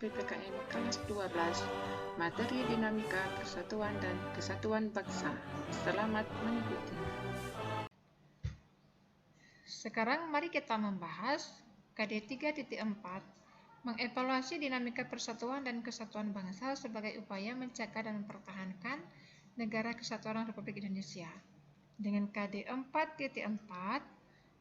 PPKN kelas 12, materi dinamika persatuan dan kesatuan bangsa. Selamat mengikuti. Sekarang mari kita membahas KD 3.4, mengevaluasi dinamika persatuan dan kesatuan bangsa sebagai upaya menjaga dan mempertahankan negara kesatuan Republik Indonesia. Dengan KD 4.4,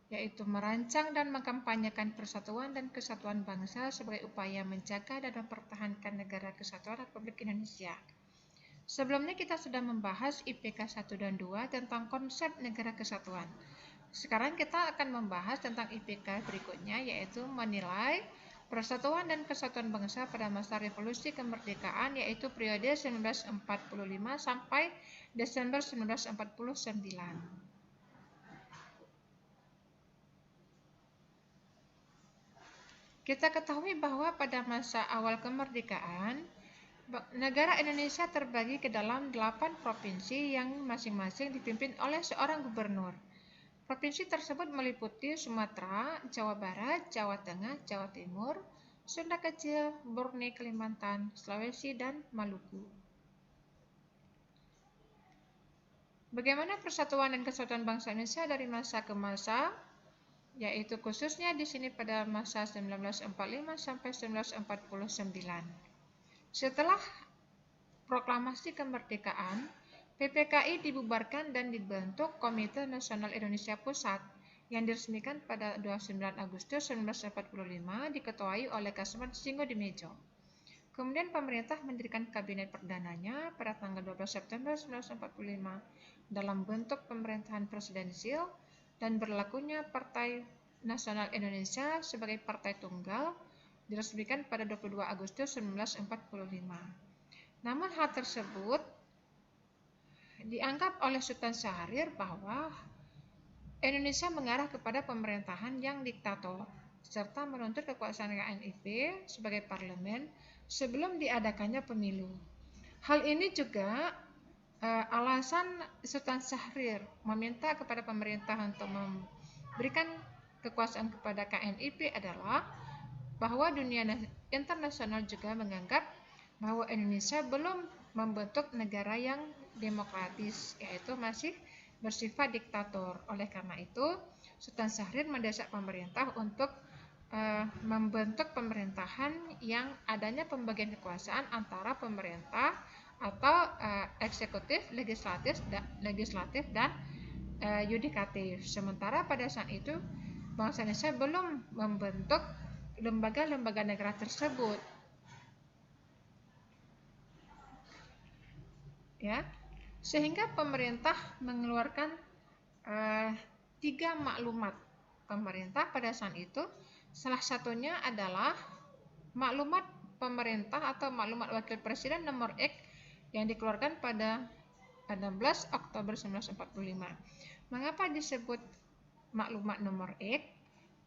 yaitu merancang dan mengkampanyekan persatuan dan kesatuan bangsa sebagai upaya menjaga dan mempertahankan negara kesatuan Republik Indonesia. Sebelumnya kita sudah membahas IPK 1 dan 2 tentang konsep negara kesatuan. Sekarang kita akan membahas tentang IPK berikutnya, yaitu menilai persatuan dan kesatuan bangsa pada masa revolusi kemerdekaan, yaitu periode 1945 sampai Desember 1949. Kita ketahui bahwa pada masa awal kemerdekaan, negara Indonesia terbagi ke dalam 8 provinsi yang masing-masing dipimpin oleh seorang gubernur. Provinsi tersebut meliputi Sumatera, Jawa Barat, Jawa Tengah, Jawa Timur, Sunda Kecil, Borneo, Kalimantan, Sulawesi, dan Maluku. Bagaimana persatuan dan kesatuan bangsa Indonesia dari masa ke masa? Yaitu khususnya di sini pada masa 1945 sampai 1949. Setelah proklamasi kemerdekaan, PPKI dibubarkan dan dibentuk Komite Nasional Indonesia Pusat yang diresmikan pada 29 Agustus 1945 diketuai oleh Kasman Singodimedjo. Kemudian pemerintah mendirikan kabinet perdananya pada tanggal 12 September 1945 dalam bentuk pemerintahan presidensial dan berlakunya Partai Nasional Indonesia sebagai partai tunggal diresmikan pada 22 Agustus 1945. Namun hal tersebut dianggap oleh Sultan Syahrir bahwa Indonesia mengarah kepada pemerintahan yang diktator serta menuntut kekuasaan KNIP sebagai parlemen sebelum diadakannya pemilu. Hal ini juga alasan Sultan Syahrir meminta kepada pemerintah untuk memberikan kekuasaan kepada KNIP adalah bahwa dunia internasional juga menganggap bahwa Indonesia belum membentuk negara yang demokratis, yaitu masih bersifat diktator. Oleh karena itu, Sultan Syahrir mendesak pemerintah untuk membentuk pemerintahan yang adanya pembagian kekuasaan antara pemerintah atau eksekutif, legislatif dan yudikatif. Sementara pada saat itu bangsa Indonesia belum membentuk lembaga-lembaga negara tersebut. Ya, sehingga pemerintah mengeluarkan 3 maklumat pemerintah pada saat itu. Salah satunya adalah maklumat pemerintah atau maklumat wakil presiden nomor X yang dikeluarkan pada 16 Oktober 1945. Mengapa disebut maklumat nomor X?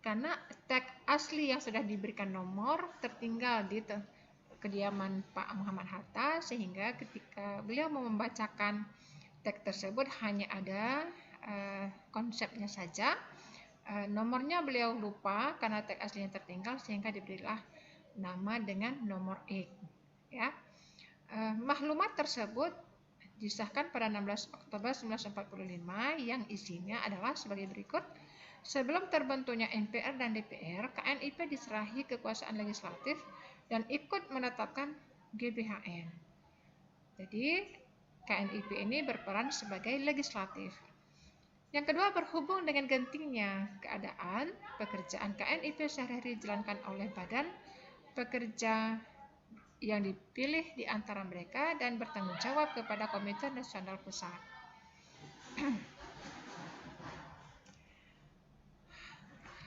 Karena teks asli yang sudah diberikan nomor tertinggal di kediaman Pak Muhammad Hatta, sehingga ketika beliau membacakan teks tersebut hanya ada konsepnya saja. Nomornya beliau lupa karena teks aslinya tertinggal, sehingga diberilah nama dengan nomor X. Ya. Maklumat tersebut disahkan pada 16 Oktober 1945 yang isinya adalah sebagai berikut. Sebelum terbentuknya MPR dan DPR, KNIP diserahi kekuasaan legislatif dan ikut menetapkan GBHN. Jadi, KNIP ini berperan sebagai legislatif. Yang kedua, berhubung dengan gentingnya keadaan, pekerjaan KNIP sehari-hari dijalankan oleh badan pekerja yang dipilih di antara mereka dan bertanggung jawab kepada Komite Nasional Pusat.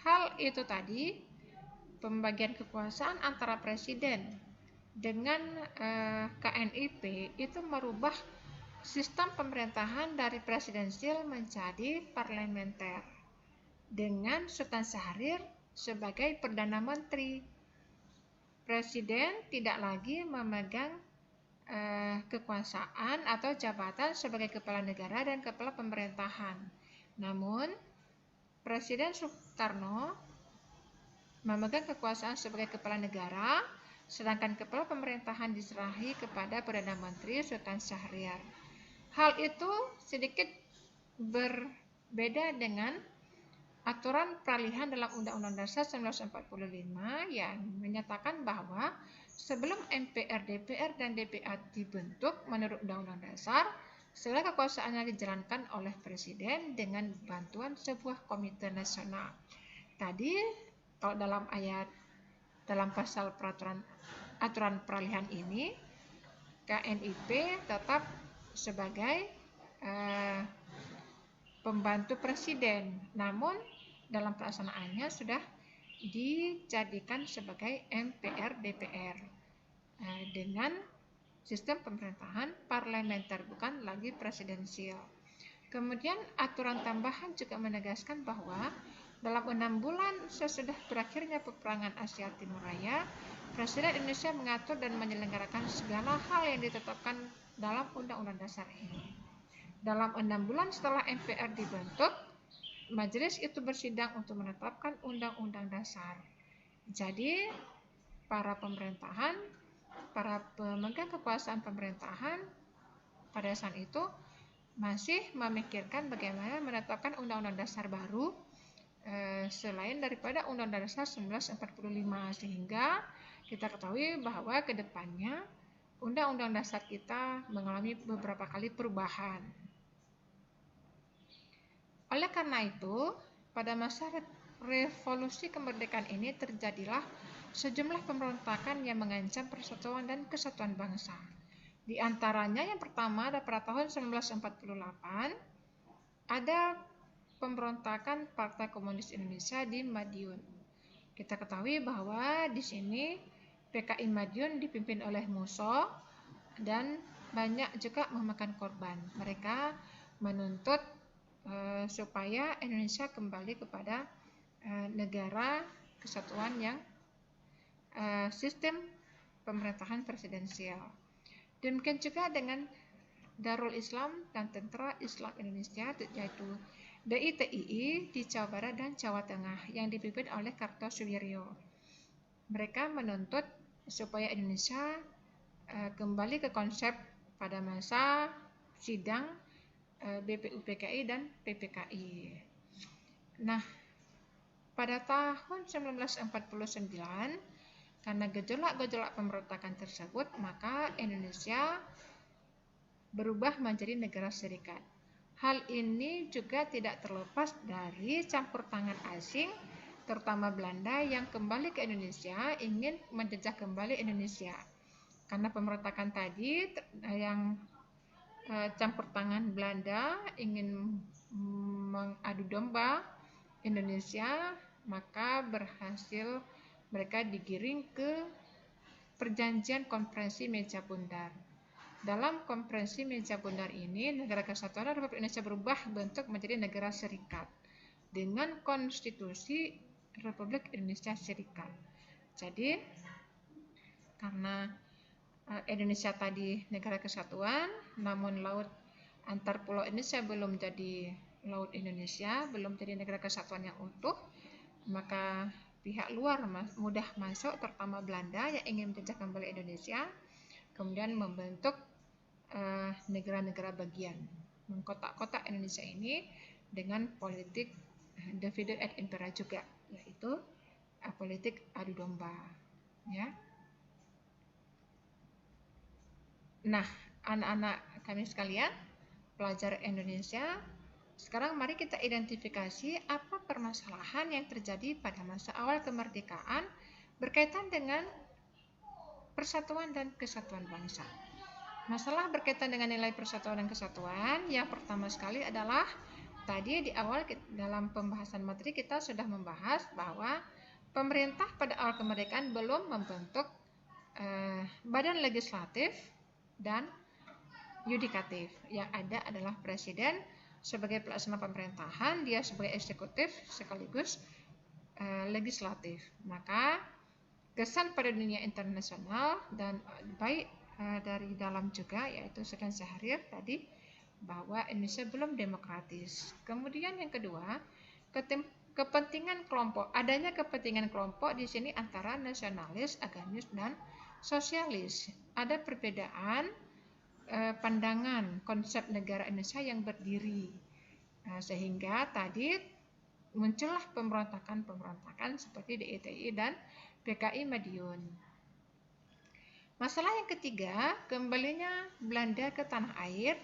Hal itu tadi, pembagian kekuasaan antara presiden dengan KNIP itu merubah sistem pemerintahan dari presidensial menjadi parlementer dengan Sultan Syahrir sebagai Perdana Menteri. Presiden tidak lagi memegang kekuasaan atau jabatan sebagai kepala negara dan kepala pemerintahan. Namun, Presiden Soekarno memegang kekuasaan sebagai kepala negara sedangkan kepala pemerintahan diserahi kepada Perdana Menteri Sultan Syahriar. Hal itu sedikit berbeda dengan aturan peralihan dalam Undang-Undang Dasar 1945 yang menyatakan bahwa sebelum MPR, DPR, dan DPA dibentuk menurut Undang-Undang Dasar, segala kekuasaannya dijalankan oleh Presiden dengan bantuan sebuah komite nasional. Tadi kalau dalam pasal aturan peralihan ini, KNIP tetap sebagai pembantu presiden, namun dalam pelaksanaannya sudah dijadikan sebagai MPR DPR dengan sistem pemerintahan parlementer, bukan lagi presidensial. Kemudian aturan tambahan juga menegaskan bahwa dalam 6 bulan sesudah berakhirnya peperangan Asia Timur Raya, Presiden Indonesia mengatur dan menyelenggarakan segala hal yang ditetapkan dalam Undang-Undang Dasar ini. Dalam 6 bulan setelah MPR dibentuk, majelis itu bersidang untuk menetapkan Undang-Undang Dasar. Jadi, para pemegang kekuasaan pemerintahan pada saat itu masih memikirkan bagaimana menetapkan Undang-Undang Dasar baru selain daripada Undang-Undang Dasar 1945, sehingga kita ketahui bahwa ke depannya Undang-Undang Dasar kita mengalami beberapa kali perubahan. Oleh karena itu, pada masa revolusi kemerdekaan ini terjadilah sejumlah pemberontakan yang mengancam persatuan dan kesatuan bangsa. Di antaranya yang pertama pada tahun 1948 ada pemberontakan Partai Komunis Indonesia di Madiun. Kita ketahui bahwa di sini PKI Madiun dipimpin oleh Musso dan banyak juga memakan korban. Mereka menuntut supaya Indonesia kembali kepada negara kesatuan yang sistem pemerintahan presidensial. Demikian juga dengan Darul Islam dan Tentara Islam Indonesia, yaitu DITII di Jawa Barat dan Jawa Tengah yang dipimpin oleh Kartosuwiryo. Mereka menuntut supaya Indonesia kembali ke konsep pada masa sidang BPUPKI dan PPKI. Nah, pada tahun 1949, karena gejolak-gejolak pemberontakan tersebut, maka Indonesia berubah menjadi negara serikat. Hal ini juga tidak terlepas dari campur tangan asing, terutama Belanda yang kembali ke Indonesia, ingin menjajah kembali Indonesia. Karena pemberontakan tadi yang campur tangan Belanda ingin mengadu domba Indonesia, maka berhasil mereka digiring ke perjanjian konferensi Meja Bundar. Dalam konferensi Meja Bundar ini, Negara Kesatuan Republik Indonesia berubah bentuk menjadi negara serikat dengan konstitusi Republik Indonesia Serikat. Jadi, karena Indonesia tadi negara kesatuan, namun laut antar pulau Indonesia belum jadi laut Indonesia, belum jadi negara kesatuan yang utuh, maka pihak luar mudah masuk, terutama Belanda yang ingin menjajah kembali Indonesia, kemudian membentuk negara-negara bagian, mengkotak-kotak Indonesia ini dengan politik divide et impera juga, yaitu politik adu domba, ya. Nah, anak-anak kami sekalian, pelajar Indonesia, sekarang mari kita identifikasi apa permasalahan yang terjadi pada masa awal kemerdekaan berkaitan dengan persatuan dan kesatuan bangsa. Masalah berkaitan dengan nilai persatuan dan kesatuan, yang pertama sekali adalah tadi di awal dalam pembahasan materi kita sudah membahas bahwa pemerintah pada awal kemerdekaan belum membentuk badan legislatif dan yudikatif. Yang ada adalah presiden sebagai pelaksana pemerintahan, dia sebagai eksekutif sekaligus legislatif. Maka kesan pada dunia internasional dan baik dari dalam juga, yaitu Sultan Syahrir tadi, bahwa Indonesia belum demokratis. Kemudian yang kedua, kepentingan kelompok. Adanya kepentingan kelompok di sini antara nasionalis, agamis, dan sosialis. Ada perbedaan pandangan konsep negara Indonesia yang berdiri. Sehingga tadi muncullah pemberontakan seperti DITI dan PKI Madiun. Masalah yang ketiga, kembalinya Belanda ke tanah air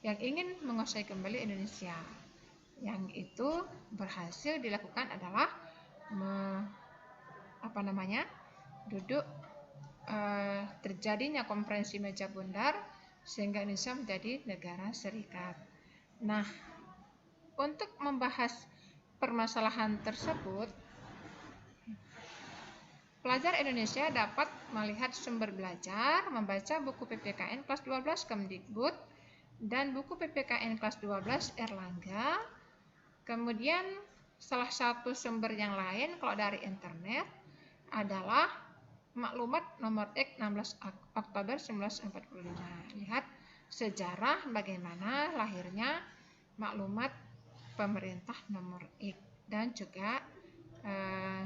yang ingin menguasai kembali Indonesia. Yang itu berhasil dilakukan adalah terjadinya konferensi meja bundar sehingga Indonesia menjadi negara serikat. Nah, untuk membahas permasalahan tersebut, pelajar Indonesia dapat melihat sumber belajar, membaca buku PPKN kelas 12 Kemdikbud dan buku PPKN kelas 12 Erlangga. Kemudian salah satu sumber yang lain kalau dari internet adalah Maklumat nomor X 16 Oktober 1945. Lihat sejarah bagaimana lahirnya maklumat pemerintah nomor X dan juga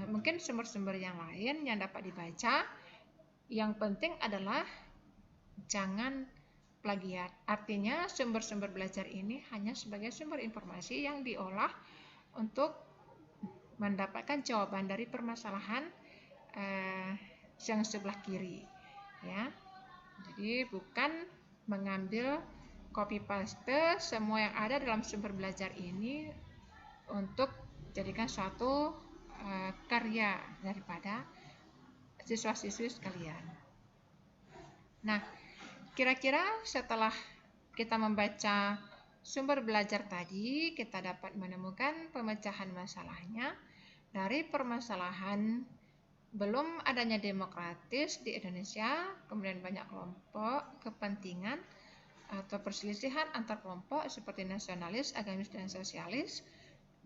mungkin sumber-sumber yang lain yang dapat dibaca. Yang penting adalah jangan plagiat. Artinya sumber-sumber belajar ini hanya sebagai sumber informasi yang diolah untuk mendapatkan jawaban dari permasalahan yang sebelah kiri, ya. Jadi bukan mengambil copy paste semua yang ada dalam sumber belajar ini untuk jadikan suatu karya daripada siswa-siswi sekalian. Nah, kira-kira setelah kita membaca sumber belajar tadi, kita dapat menemukan pemecahan masalahnya dari permasalahan belum adanya demokratis di Indonesia, kemudian banyak kelompok kepentingan atau perselisihan antar kelompok seperti nasionalis, agamis, dan sosialis.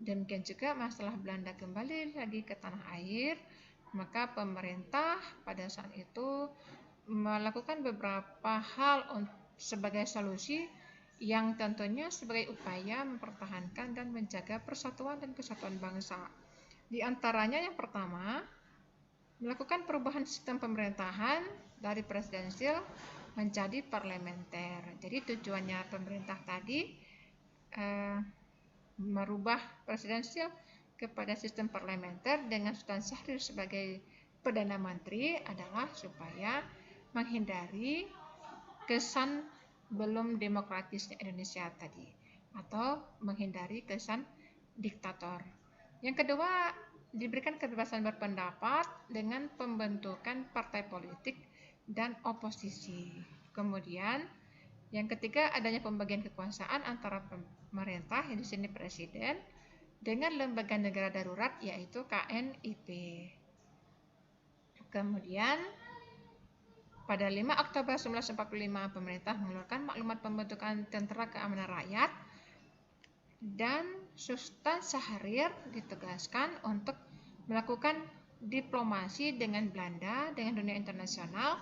Demikian juga masalah Belanda kembali lagi ke tanah air, maka pemerintah pada saat itu melakukan beberapa hal sebagai solusi yang tentunya sebagai upaya mempertahankan dan menjaga persatuan dan kesatuan bangsa. Di antaranya yang pertama, melakukan perubahan sistem pemerintahan dari presidensial menjadi parlementer. Jadi tujuannya pemerintah tadi merubah presidensial kepada sistem parlementer dengan Sultan Syahrir sebagai Perdana Menteri adalah supaya menghindari kesan belum demokratisnya Indonesia tadi atau menghindari kesan diktator. Yang kedua, diberikan kebebasan berpendapat dengan pembentukan partai politik dan oposisi. Kemudian yang ketiga, adanya pembagian kekuasaan antara pemerintah, yang di sini presiden, dengan lembaga negara darurat yaitu KNIP. Kemudian pada 5 Oktober 1945 pemerintah mengeluarkan maklumat pembentukan Tentara Keamanan Rakyat dan Sultan Syahrir ditugaskan untuk melakukan diplomasi dengan Belanda, dengan dunia internasional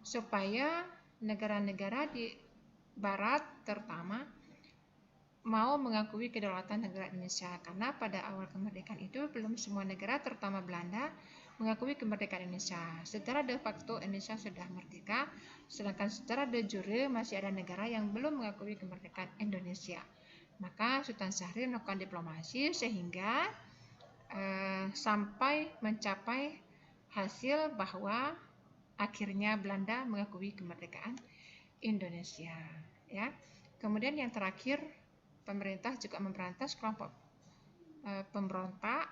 supaya negara-negara di Barat terutama mau mengakui kedaulatan negara Indonesia, karena pada awal kemerdekaan itu belum semua negara terutama Belanda mengakui kemerdekaan Indonesia. Secara de facto Indonesia sudah merdeka, sedangkan secara de jure masih ada negara yang belum mengakui kemerdekaan Indonesia. Maka Sultan Syahrir melakukan diplomasi sehingga sampai mencapai hasil bahwa akhirnya Belanda mengakui kemerdekaan Indonesia, ya. Kemudian yang terakhir, pemerintah juga memberantas kelompok pemberontak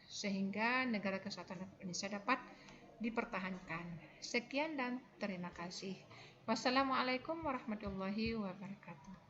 sehingga negara kesatuan Indonesia dapat dipertahankan. Sekian dan terima kasih. Wassalamualaikum warahmatullahi wabarakatuh.